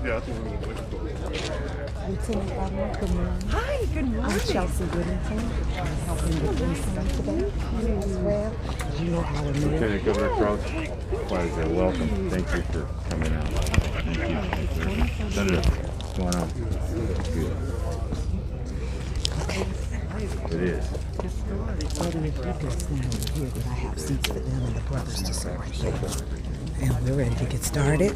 Lieutenant Governor, good morning. Hi, good morning. I'm Chelsea Whittington. I'm helping with Winston today as well. You are our mayor. Lieutenant Governor Crouch, pleasure. Welcome. Thank you for coming out. Thank you. Senator, what's going on? Good. It is. Eddie, if you could stand over here, that I have seats for them and the brothers to sit right here. And we're ready to get started.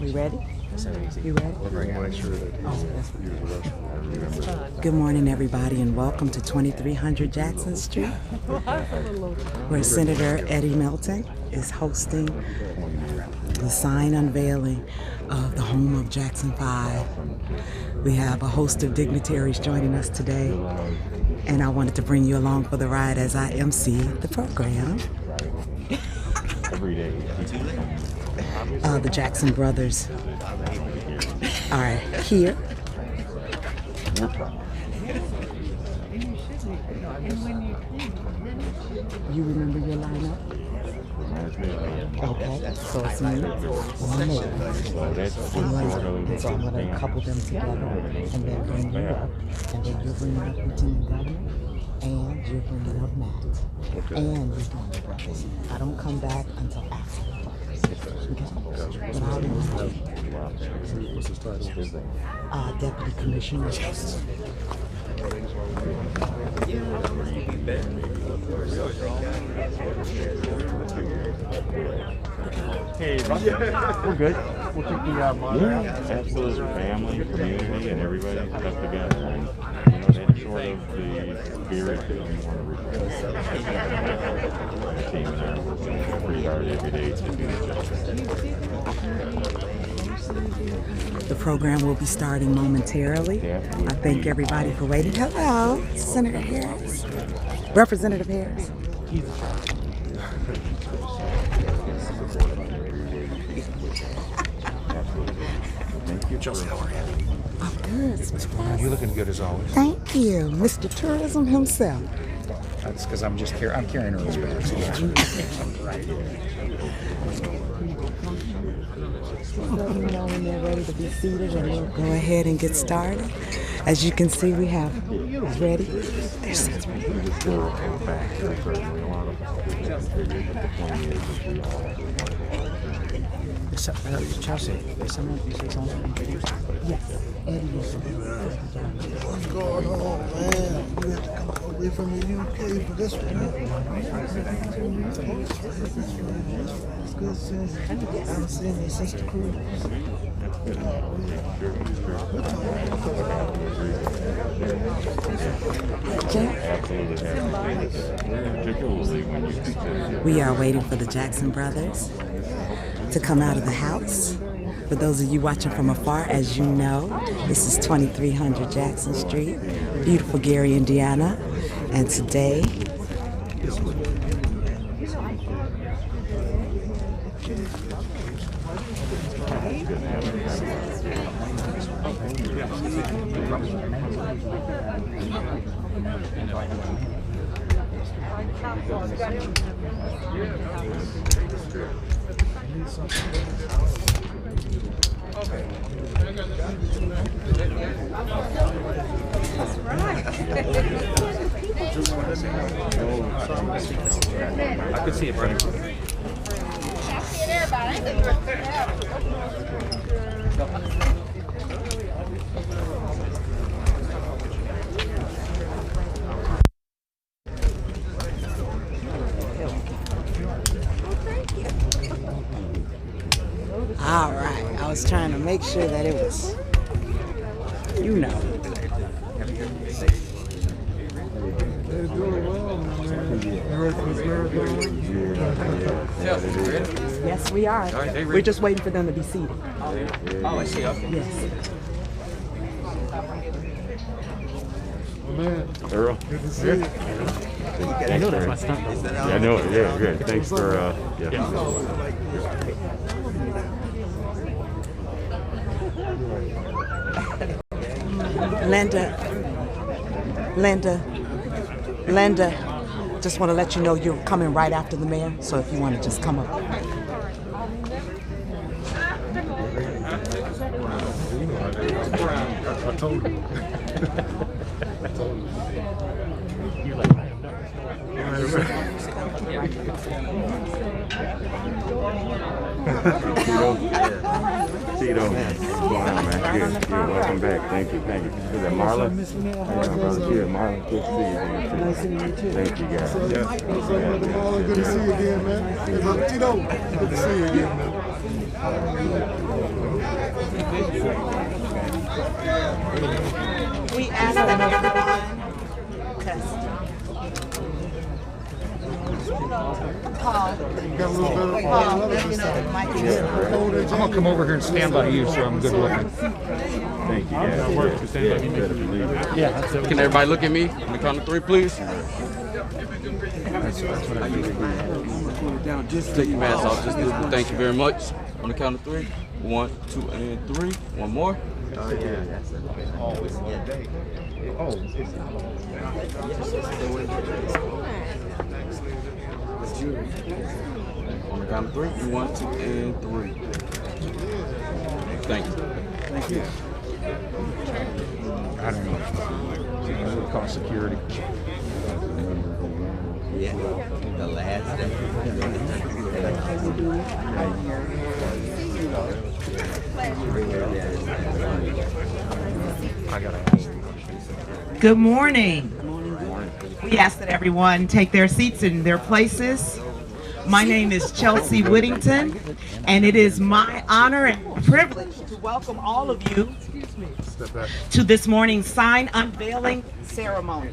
You ready? You ready? Good morning, everybody, and welcome to 2300 Jackson Street, where Senator Eddie Melton is hosting the sign unveiling of the home of Jackson 5. We have a host of dignitaries joining us today, and I wanted to bring you along for the ride as I MC the program. The Jackson brothers are here. You remember your lineup? Okay, so it's me, one more. And so I'm going to couple them together and then bring you up. And then you're bringing up Lieutenant Governor, and you're bringing up Matt. Okay. And you're doing the brothers. I don't come back until after. What's his title? Deputy Commissioner. Hey, we're good. We'll take the absolutely. Family, community, and everybody stuck together. And, that's sort of the spirit that we want to represent. The team and I work pretty hard every day to do justice. The program will be starting momentarily. I thank everybody for waiting. Hello, Senator Harris. Representative Harris. Thank you, Chelsea. How are you? I'm good. You're looking good as always. Thank you, Mr. Tourism himself. That's because I'm carrying her as bags. Let me know when they're ready to be seated, and we'll go ahead and get started. As you can see, we have ready. Their seats ready. Chelsea, is someone introduced? Yes, Eddie is. What's going on, man? You have to come all the way from the UK for this one. It's good seeing you. I haven't seen you since the cruise. We are waiting for the Jackson brothers to come out of the house. For those of you watching from afar, as you know, this is 2300 Jackson Street, beautiful Gary, Indiana, and today I could see it, Brandon. all right, I was trying to make sure that it was, you know. Yes, we are. We're just waiting for them to be seated. Oh, I see. Okay. Yes. Earl? Good to see you. I know that's my stuff. Yeah, I know it. Yeah, good. Thanks for, Linda, just want to let you know you're coming right after the mayor, so if you want to just come up. I told you. Tito, what's going on, man? Good, welcome back. Thank you. Is that Marlon? How you doing, brother? Good, Marlon. Good to see you again. Nice to meet you too. Thank you, guys. What's up, brother Marlon? Good to see you again, man. Hey, brother Tito, good to see you again, man. We ask that everyone Paul, Got a little bit of Paul, let me know the mic is on. I'm gonna come over here and stand by you so I'm good looking. Thank you, guys. Yeah. Can everybody look at me? On the count of 3, please. Take your mask off. Just thank you very much. On the count of 3. 1, 2, and 3. One more. Oh, yeah. On the count of 3. 1, 2, and 3. Thank you. Thank you. I don't know. It would cost security. Yeah, the last thing. Good morning. We ask that everyone take their seats in their places. My name is Chelsea Whittington, and it is my honor and privilege to welcome all of you to this morning's sign unveiling ceremony.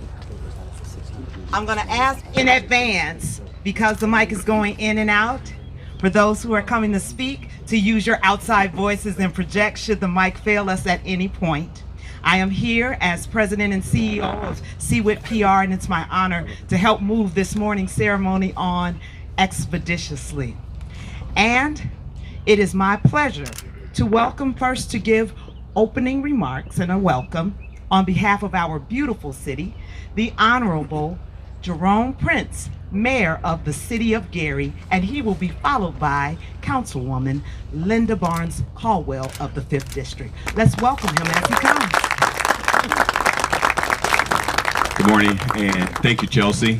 I'm going to ask in advance, because the mic is going in and out, for those who are coming to speak, to use your outside voices and project should the mic fail us at any point. I am here as President and CEO of CWIT PR, and it's my honor to help move this morning's ceremony on expeditiously. And it is my pleasure to welcome first, to give opening remarks and a welcome on behalf of our beautiful city, the Honorable Jerome Prince, Mayor of the City of Gary, and he will be followed by Councilwoman Linda Barnes Caldwell of the 5th District. Let's welcome him as he comes. Good morning, and thank you, Chelsea.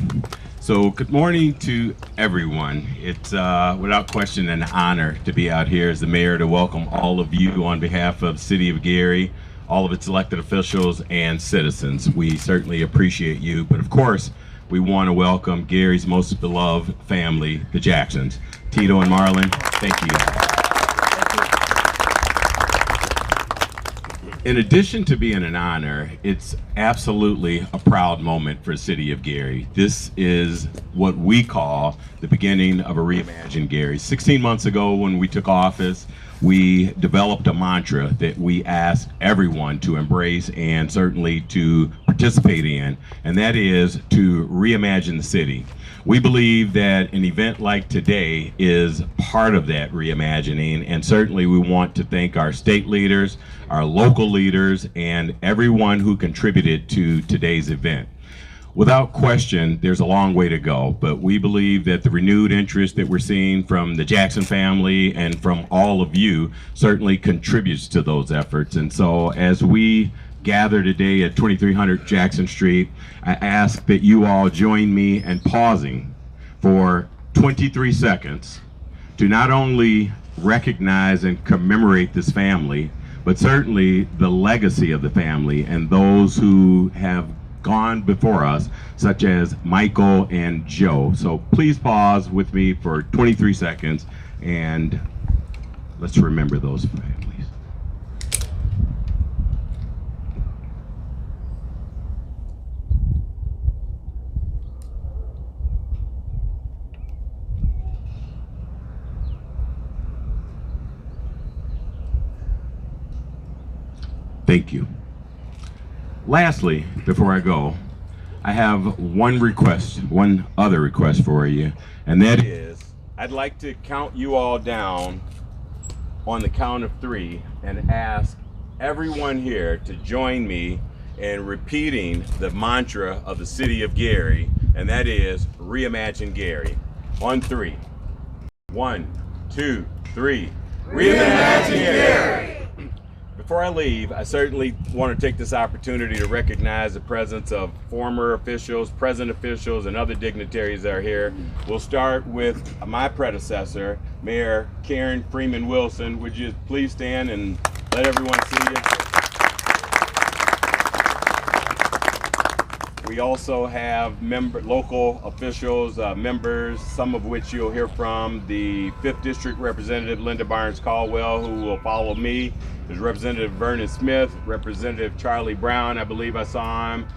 So good morning to everyone. It's without question an honor to be out here as the mayor to welcome all of you on behalf of City of Gary, all of its elected officials and citizens. We certainly appreciate you, but of course, we want to welcome Gary's most beloved family, the Jacksons. Tito and Marlon, thank you. In addition to being an honor, it's absolutely a proud moment for the City of Gary. This is what we call the beginning of a reimagined Gary. 16 months ago when we took office, we developed a mantra that we asked everyone to embrace and certainly to participate in, and that is to reimagine the city. We believe that an event like today is part of that reimagining, and certainly we want to thank our state leaders, our local leaders, and everyone who contributed to today's event. Without question, there's a long way to go, but we believe that the renewed interest that we're seeing from the Jackson family and from all of you certainly contributes to those efforts. And so as we gather today at 2300 Jackson Street, I ask that you all join me in pausing for 23 seconds to not only recognize and commemorate this family, but certainly the legacy of the family and those who have gone before us, such as Michael and Joe. So please pause with me for 23 seconds and let's remember those families. Thank you. Lastly, before I go, I have one other request for you, and that is, I'd like to count you all down on the count of 3 and ask everyone here to join me and repeating the mantra of the city of Gary, and that is reimagine Gary. On three. 1, 2, 3. Reimagine Gary! Before I leave, I certainly want to take this opportunity to recognize the presence of former officials, present officials, and other dignitaries that are here. We'll start with my predecessor, Mayor Karen Freeman Wilson. Would you please stand and let everyone see you? We also have local officials, members, some of which you'll hear from. The 5th District Representative Linda Barnes Caldwell, who will follow me. There's Representative Vernon Smith, Representative Charlie Brown, I believe I saw him.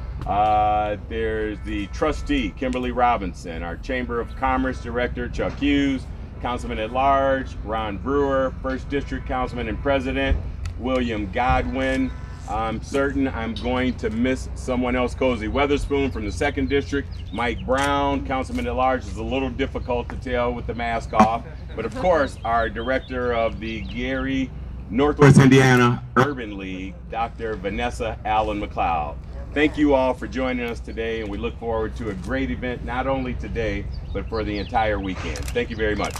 There's the trustee, Kimberly Robinson, our Chamber of Commerce Director, Chuck Hughes, Councilman at Large, Ron Brewer, 1st District Councilman and President, William Godwin. I'm certain I'm going to miss someone else, Cozy Weatherspoon from the 2nd District, Mike Brown, Councilman at Large. Is a little difficult to tell with the mask off, but of course our Director of the Gary Northwest Indiana Urban League, Dr. Vanessa Allen McLeod. Thank you all for joining us today, and we look forward to a great event, not only today, but for the entire weekend. Thank you very much.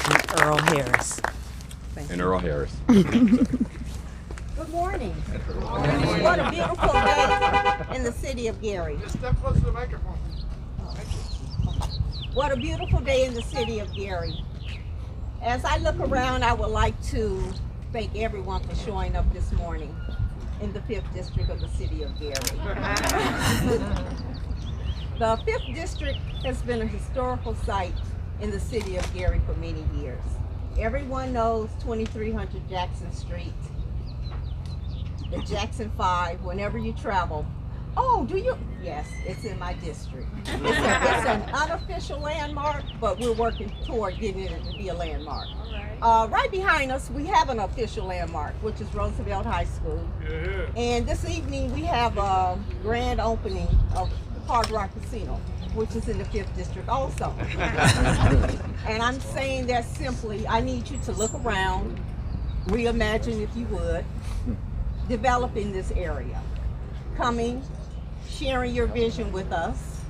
And Earl Harris. And Earl Harris. Good morning. What a beautiful day in the city of Gary. Just step close to the microphone. What a beautiful day in the city of Gary. As I look around, I would like to thank everyone for showing up this morning in the 5th District of the city of Gary. The 5th District has been a historical site in the city of Gary for many years. Everyone knows 2300 Jackson Street, the Jackson 5, whenever you travel. Oh, do you? Yes, it's in my district. It's an unofficial landmark, but we're working toward getting it to be a landmark. Right behind us, we have an official landmark, which is Roosevelt High School. Yeah. And this evening, we have a grand opening of Hard Rock Casino, which is in the 5th District also. And I'm saying that simply, I need you to look around, reimagine if you would, developing this area. Coming, sharing your vision with us.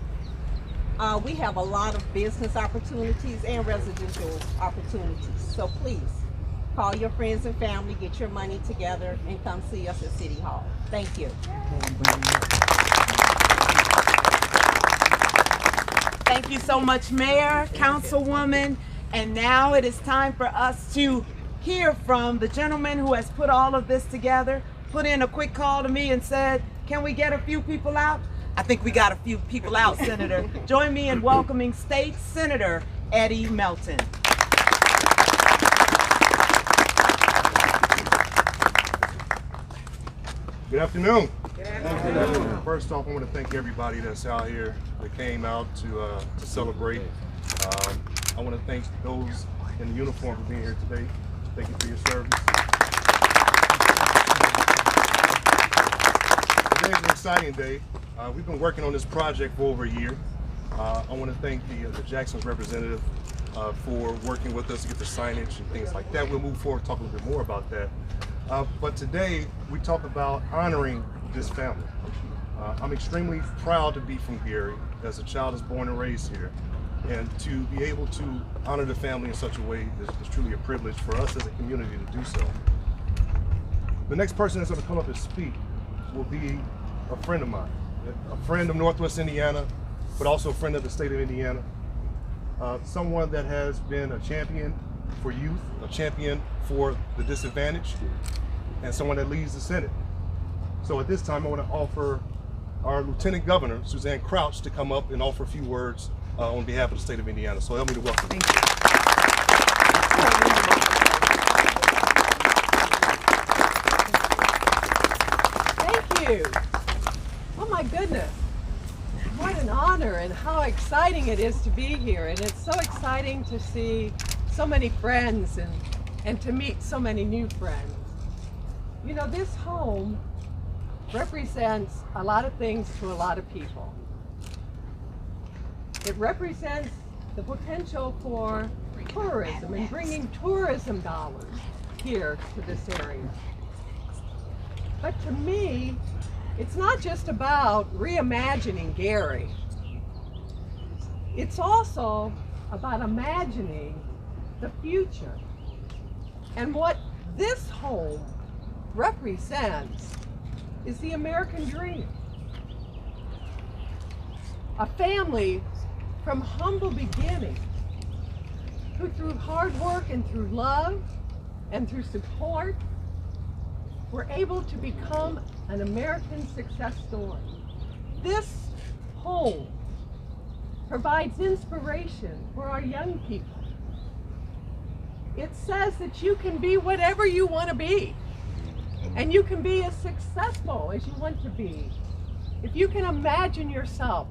We have a lot of business opportunities and residential opportunities. So please, call your friends and family, get your money together, and come see us at City Hall. Thank you. Thank you so much, Mayor, Councilwoman. And now it is time for us to hear from the gentleman who has put all of this together, put in a quick call to me and said, can we get a few people out? I think we got a few people out, Senator. Join me in welcoming State Senator Eddie Melton. Good afternoon. Good afternoon. First off, I want to thank everybody that's out here that came out to celebrate. I want to thank those in the uniform for being here today. Thank you for your service. Today is an exciting day. We've been working on this project for over a year. I want to thank the Jackson's representative for working with us to get the signage and things like that. We'll move forward, talk a little bit more about that. But today, we talk about honoring this family. I'm extremely proud to be from Gary, as a child is born and raised here. And to be able to honor the family in such a way is truly a privilege for us as a community to do so. The next person that's going to come up and speak will be a friend of mine, a friend of Northwest Indiana, but also a friend of the state of Indiana. Someone that has been a champion for youth, a champion for the disadvantaged, and someone that leads the Senate. So at this time, I want to offer our Lieutenant Governor, Suzanne Crouch, to come up and offer a few words on behalf of the state of Indiana. So help me to welcome you. Thank you. Oh my goodness. What an honor, and how exciting it is to be here. And it's so exciting to see so many friends and to meet so many new friends. You know, this home represents a lot of things to a lot of people. It represents the potential for tourism and bringing tourism dollars here to this area. But to me, it's not just about reimagining Gary. It's also about imagining the future. And what this home represents is the American dream. A family from humble beginning who through hard work and through love and through support were able to become an American success story. This home provides inspiration for our young people. It says that you can be whatever you want to be, and you can be as successful as you want to be if you can imagine yourself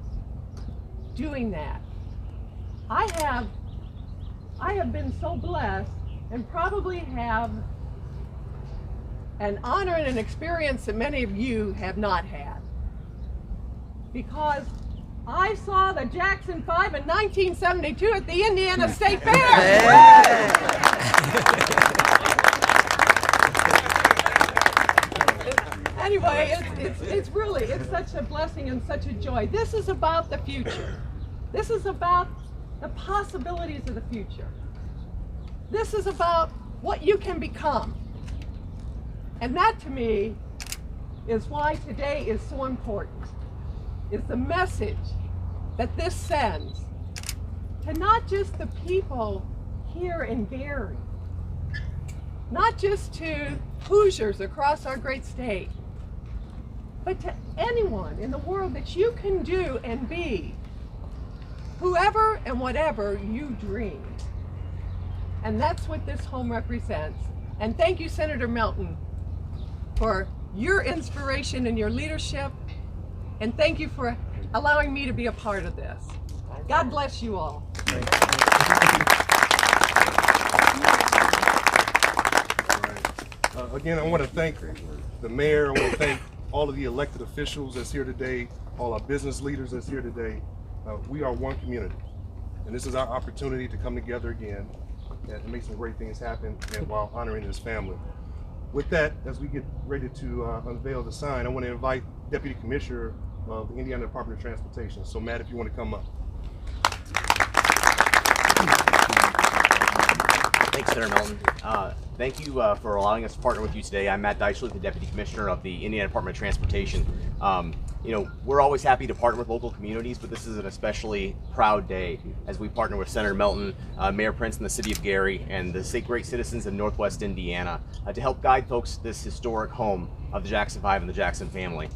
doing that. I have been so blessed and probably have an honor and an experience that many of you have not had, because I saw the Jackson 5 in 1972 at the Indiana State Fair. Anyway, it's such a blessing and such a joy. This is about the future. This is about the possibilities of the future. This is about what you can become. And that to me is why today is so important. It's the message that this sends to not just the people here in Gary, not just to Hoosiers across our great state, but to anyone in the world, that you can do and be whoever and whatever you dream. And that's what this home represents. And thank you, Senator Melton, for your inspiration and your leadership. And thank you for allowing me to be a part of this. God bless you all. Again, I want to thank the mayor. I want to thank all of the elected officials that's here today, all our business leaders that's here today. We are one community, and this is our opportunity to come together again and make some great things happen, and while honoring this family. With that, as we get ready to unveil the sign, I want to invite Deputy Commissioner of the Indiana Department of Transportation. So Matt, if you want to come up. Thanks, Senator Melton. Thank you for allowing us to partner with you today. I'm Matt Deitchley, the Deputy Commissioner of the Indiana Department of Transportation. You know, we're always happy to partner with local communities, but this is an especially proud day as we partner with Senator Melton, Mayor Prince, and the City of Gary, and the great citizens of Northwest Indiana to help guide folks to this historic home of the Jackson 5 and the Jackson family.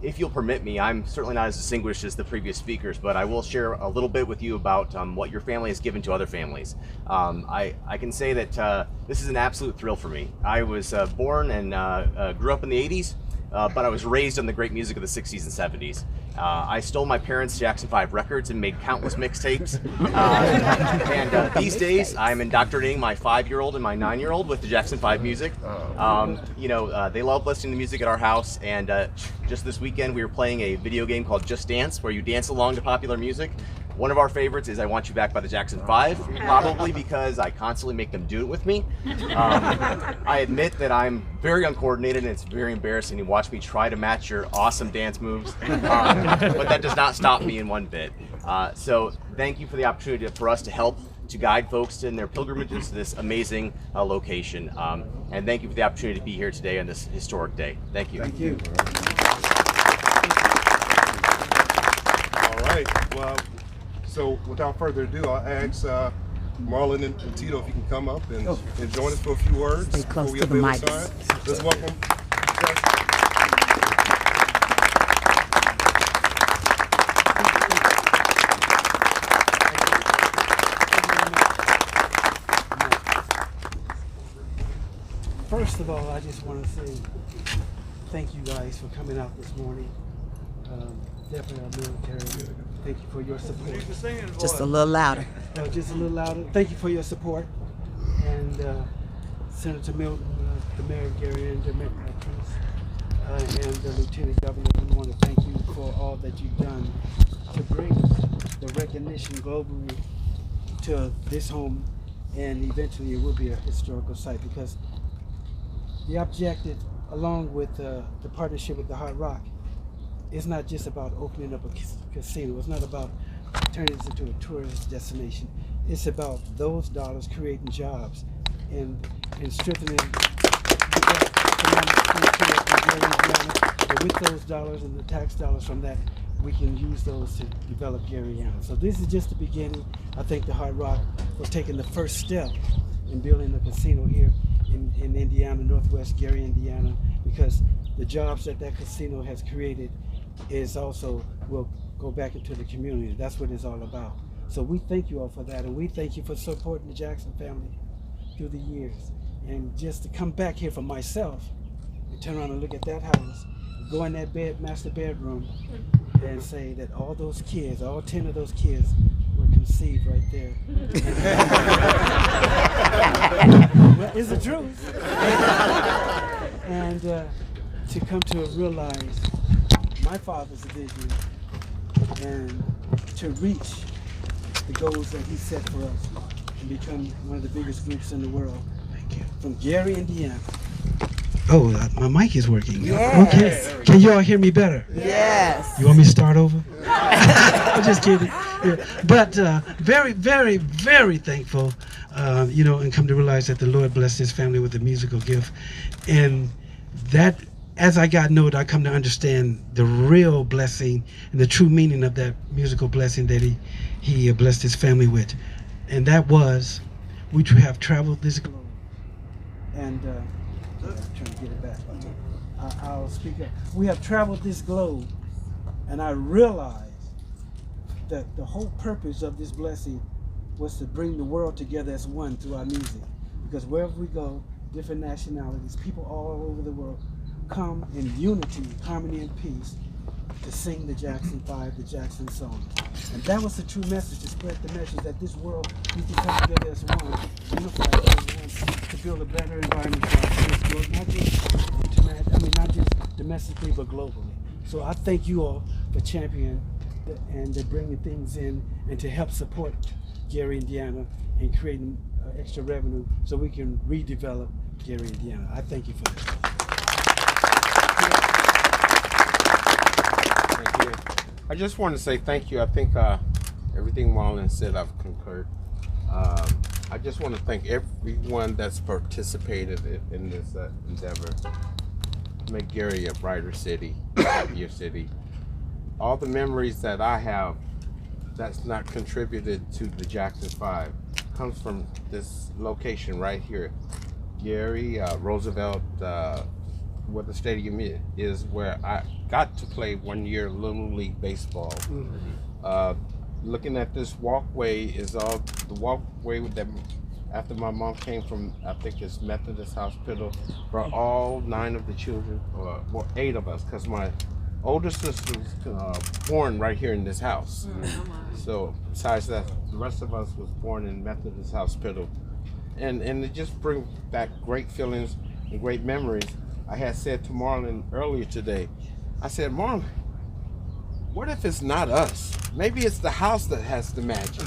If you'll permit me, I'm certainly not as distinguished as the previous speakers, but I will share a little bit with you about what your family has given to other families. I can say that this is an absolute thrill for me. I was born and grew up in the 80s, but I was raised on the great music of the 60s and 70s. I stole my parents' Jackson 5 records and made countless mixtapes. And these days, I'm indoctrinating my 5-year-old and my 9-year-old with the Jackson 5 music. You know, they love listening to music at our house, and just this weekend we were playing a video game called Just Dance, where you dance along to popular music. One of our favorites is I Want You Back by the Jackson 5, probably because I constantly make them do it with me. I admit that I'm very uncoordinated, and it's very embarrassing to watch me try to match your awesome dance moves, but that does not stop me in one bit. So thank you for the opportunity for us to help to guide folks in their pilgrimages to this amazing location. And thank you for the opportunity to be here today on this historic day. Thank you. Thank you. All right. Well, so without further ado, I'll ask Marlon and Tito if you can come up and join us for a few words. Stay close to the mic. Let's welcome. First of all, I just want to say thank you guys for coming out this morning. Definitely our military. Thank you for your support. Just a little louder. Just a little louder. Thank you for your support. And Senator Melton, the Mayor of Gary, and the Mayor Prince, and the Lieutenant Governor, we want to thank you for all that you've done to bring the recognition globally to this home, and eventually it will be a historical site, because the objective along with the partnership with the Hard Rock, it's not just about opening up a casino. It's not about turning this into a tourist destination. It's about those dollars creating jobs and strengthening the economic. And with those dollars and the tax dollars from that, we can use those to develop Garyana. So this is just the beginning. I thank the Hard Rock for taking the first step in building a casino here in Indiana, Northwest Gary, Indiana, because the jobs that casino has created is also will go back into the community. That's what it's all about. So we thank you all for that, and we thank you for supporting the Jackson family through the years. And just to come back here for myself and turn around and look at that house, go in that master bedroom and say that all those kids, all 10 of those kids were conceived right there. Well, it's the truth. And to come to realize my father's vision and to reach the goals that he set for us and become one of the biggest groups in the world. Thank you. From Gary, Indiana. Oh, my mic is working. Yes. Okay. Can you all hear me better? Yes. You want me to start over? I'm just kidding. Yeah. But very, very, very thankful, and come to realize that the Lord blessed his family with a musical gift. And that, as I got older, I come to understand the real blessing and the true meaning of that musical blessing that he blessed his family with. And that was, we have traveled this globe. And I'm trying to get it back. I'll speak up. We have traveled this globe, and I realized that the whole purpose of this blessing was to bring the world together as one through our music. Because wherever we go, different nationalities, people all over the world come in unity, harmony, and peace to sing the Jackson 5, the Jackson song. And that was the true message, to spread the message that this world needs to come together as one, unified as one, to build a better environment for our kids, not just domestically, but globally. So I thank you all for championing and bringing things in and to help support Gary, Indiana, and creating extra revenue so we can redevelop Gary, Indiana. I thank you for this. Thank you. I just want to say thank you. I think everything Marlon said, I've concurred. I just want to thank everyone that's participated in this endeavor. Make Gary a brighter city, a happier city. All the memories that I have that's not contributed to the Jackson 5 comes from this location right here. Gary, Roosevelt, where the stadium is, where I got to play 1 year Little League baseball. Looking at this walkway is all the walkway that after my mom came from, I think it's Methodist Hospital, brought all 9 of the children, or 8 of us, because my older sister was born right here in this house. So besides that, the rest of us was born in Methodist Hospital. And it just brings back great feelings and great memories. I had said to Marlon earlier today, I said, Marlon, what if it's not us? Maybe it's the house that has the magic.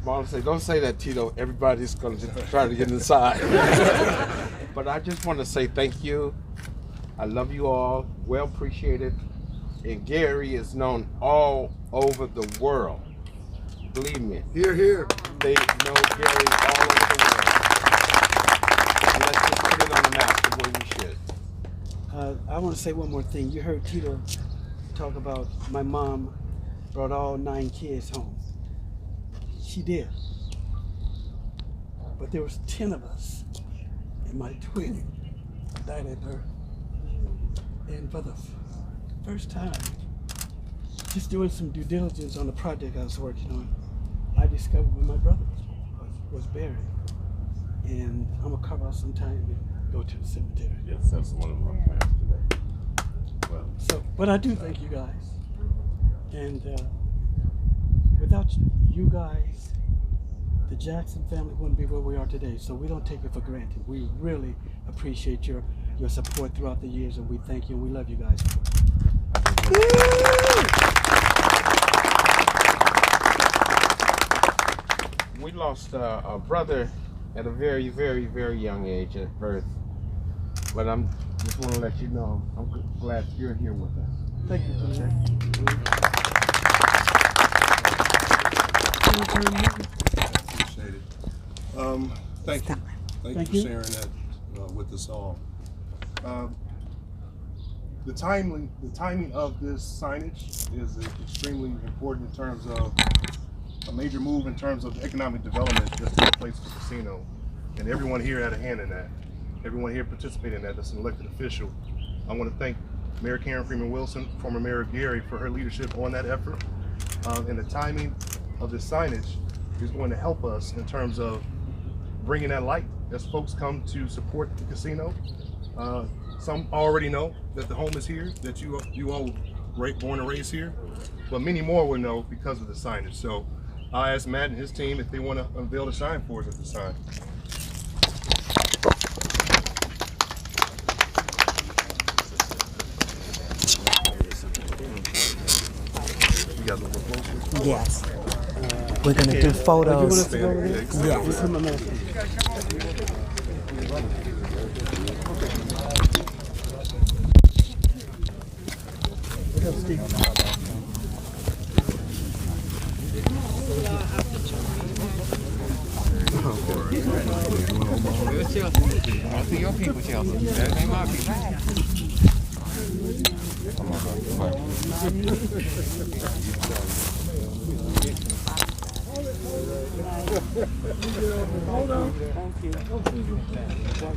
Marlon said, don't say that, Tito. Everybody's going to try to get inside. But I just want to say thank you. I love you all. Well appreciated. And Gary is known all over the world. Believe me. Here, here. They know Gary all over the world. And let's just put it on the map the way we should. I want to say one more thing. You heard Tito talk about my mom brought all 9 kids home. She did. But there was 10 of us, and my twin died at birth. And for the first time, just doing some due diligence on the project I was working on, I discovered where my brother was buried. And I'm gonna carve out some time and go to the cemetery. Yes, that's one of our plans today. Well, So, but I do thank you guys. And without you guys, the Jackson family wouldn't be where we are today. So we don't take it for granted. We really appreciate your support throughout the years, and we thank you and we love you guys. We lost a brother at a very, very, very young age at birth. But I'm just want to let you know I'm glad you're here with us. Thank you, Jose. Appreciate it. Thank you. Thank you for sharing that with us all. The timing of this signage is extremely important in terms of a major move in terms of economic development just to replace the casino. And everyone here had a hand in that. Everyone here participated in that that's an elected official. I want to thank Mayor Karen Freeman Wilson, former Mayor of Gary, for her leadership on that effort. And the timing of this signage is going to help us in terms of bringing that light as folks come to support the casino. Some already know that the home is here, that you all were born and raised here, but many more will know because of the signage. So I asked Matt and his team if they want to unveil the sign for us at this time. You guys want to go closer? Yes. We're going to do photos. Yes. I see your people, Chelsea. That ain't my people. Come on, Hold on. Thank you.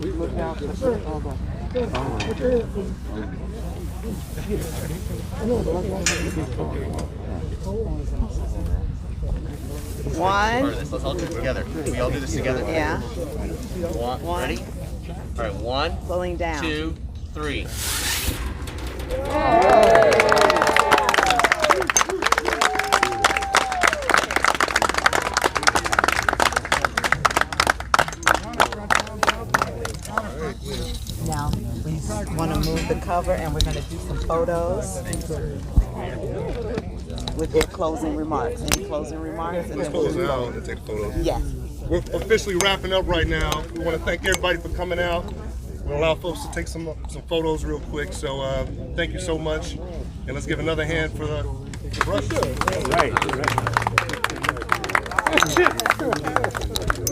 We look out for One. Let's all do it together. We all do this together. Yeah. One. Ready? All right. 1. Pulling down. 2, 3. Now, we want to move the cover and we're going to do some photos with their closing remarks. Any closing remarks? Let's close it out and take photos. Yes. We're officially wrapping up right now. We want to thank everybody for coming out. We'll allow folks to take some photos real quick. So thank you so much. And let's give another hand for the brush. Right.